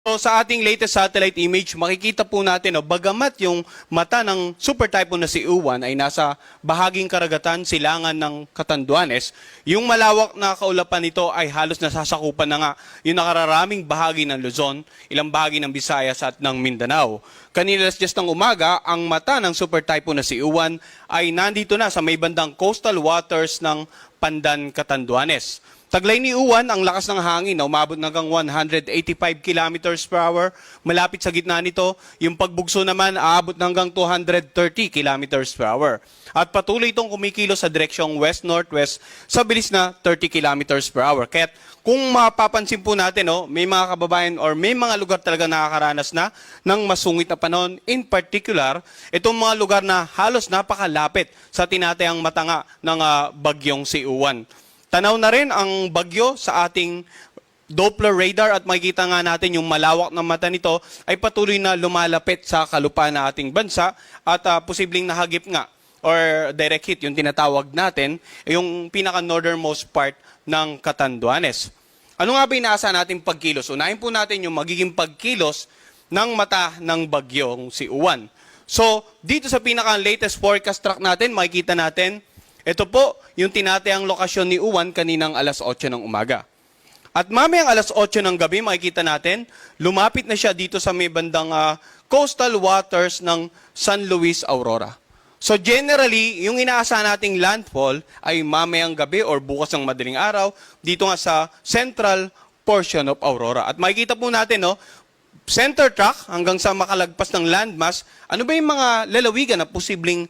So sa ating latest satellite image, makikita po natin, bagamat yung mata ng super typhoon na si Uwan ay nasa bahaging karagatan, silangan ng Catanduanes, yung malawak na kaulapan nito ay halos nasasakupan na nga yung nakararaming bahagi ng Luzon, ilang bahagi ng Visayas at ng Mindanao. Kanina just ng umaga, ang mata ng super typhoon na si Uwan ay nandito na sa may bandang coastal waters ng Pandan, Catanduanes. Taglay ni Uwan, ang lakas ng hangin na umabot hanggang 185 kilometers per hour. Malapit sa gitna nito, yung pagbugso naman aabot hanggang 230 kilometers per hour. At patuloy itong kumikilos sa direksyong west-northwest sa bilis na 30 kilometers per hour. Kaya kung mapapansin po natin, may mga kababayan or may mga lugar talaga nakakaranas na ng masungit na panahon. In particular, itong mga lugar na halos napakalapit sa tinatayang matanga ng bagyong si Uwan. Tanaw na rin ang bagyo sa ating Doppler radar at makikita nga natin yung malawak na mata nito ay patuloy na lumalapit sa kalupaan ng ating bansa at posibleng nahagip nga or direct hit, yung tinatawag natin, yung pinaka-northernmost part ng Catanduanes. Ano nga ba inaasahan nating pagkilos? Unahin po natin yung magiging pagkilos ng mata ng bagyong si Uwan. So, dito sa pinaka-latest forecast track natin, makikita natin, ito po yung tinatayang lokasyon ni Uwan kaninang alas 8 ng umaga. At mamayang alas 8 ng gabi, makikita natin, lumapit na siya dito sa may bandang coastal waters ng San Luis, Aurora. So generally, yung inaasahan nating landfall ay mamayang gabi or bukas ng madaling araw dito nga sa central portion of Aurora. At makikita po natin, center track hanggang sa makalagpas ng landmass, ano ba yung mga lalawigan na posibleng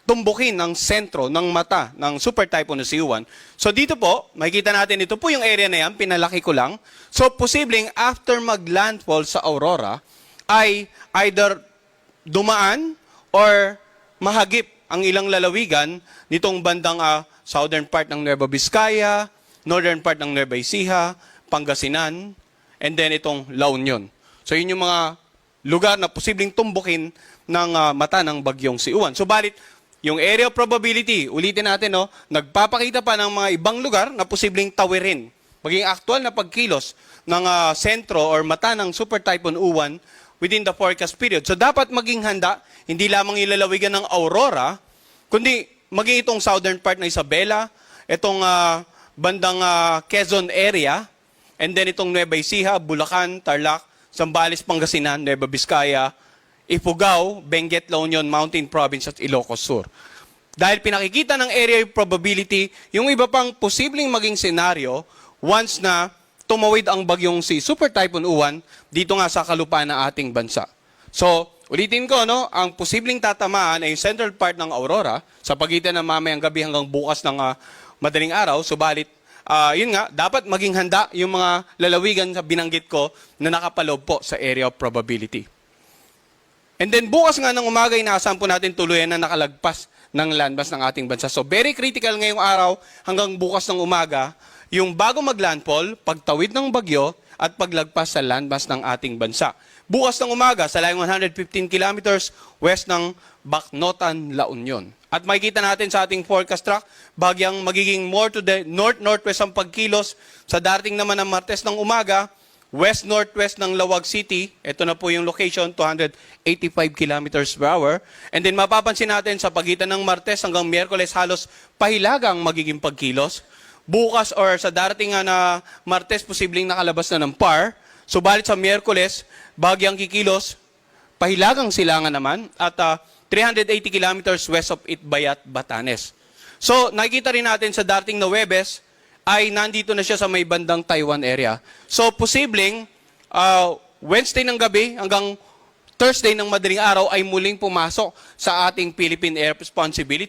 tumbukin ng sentro ng mata ng super typhoon na si Uwan. So dito po, makikita natin, ito po yung area na yan, pinalaki ko lang. So posibleng after mag-landfall sa Aurora, ay either dumaan or mahagip ang ilang lalawigan nitong bandang southern part ng Nueva Vizcaya, northern part ng Nueva Ecija, Pangasinan, and then itong La Union. So yun yung mga lugar na posibleng tumbukin ng mata ng bagyong si Uwan. So balit, yung area of probability, ulitin natin, nagpapakita pa ng mga ibang lugar na posibleng tawirin. Maging aktual na pagkilos ng sentro or mata ng super typhoon Uwan within the forecast period. So dapat maging handa, hindi lamang ilalawigan ng Aurora, kundi maging itong southern part ng Isabela, itong bandang Quezon area, and then itong Nueva Ecija, Bulacan, Tarlac, Zambales, Pangasinan, Nueva Vizcaya, Ifugao, Benguet, La Union, Mountain Province at Ilocos Sur. Dahil pinakikita ng area probability, yung iba pang posibleng maging senaryo once na tumawid ang bagyong si Super Typhoon Uwan dito nga sa kalupaan ng ating bansa. So, ulitin ko, ang posibleng tatamaan ay yung central part ng Aurora sa pagitan ng mamayang gabi hanggang bukas ng madaling araw. Subalit, yun nga, dapat maging handa yung mga lalawigan sa binanggit ko na nakapaloob po sa area of probability. And then bukas nga ng umaga, inaasahan po natin tuluyan na nakalagpas ng landmass ng ating bansa. So very critical ngayong araw hanggang bukas ng umaga, yung bago maglandfall, pagtawid ng bagyo at paglagpas sa landmass ng ating bansa. Bukas ng umaga, sa layong 115 kilometers west ng Bacnotan, La Union. At makikita natin sa ating forecast track, bagyang magiging more to the north-northwest ang pagkilos. Sa darating naman ng Martes ng umaga, west-northwest ng Lawag City, ito na po yung location, 285 kilometers per hour. And then mapapansin natin sa pagitan ng Martes hanggang Miyerkules, halos pahilagang magiging pagkilos. Bukas or sa darating na Martes, posibleng nakalabas na ng PAR. Subalit sa Miyerkules, bagyang kikilos, pahilagang silangan naman, at 380 kilometers west of Itbayat, Batanes. So nakikita rin natin sa darating na Huwebes, ay nandito na siya sa may bandang Taiwan area. So, posibleng Wednesday ng gabi hanggang Thursday ng madaling araw ay muling pumasok sa ating Philippine Air Responsibility.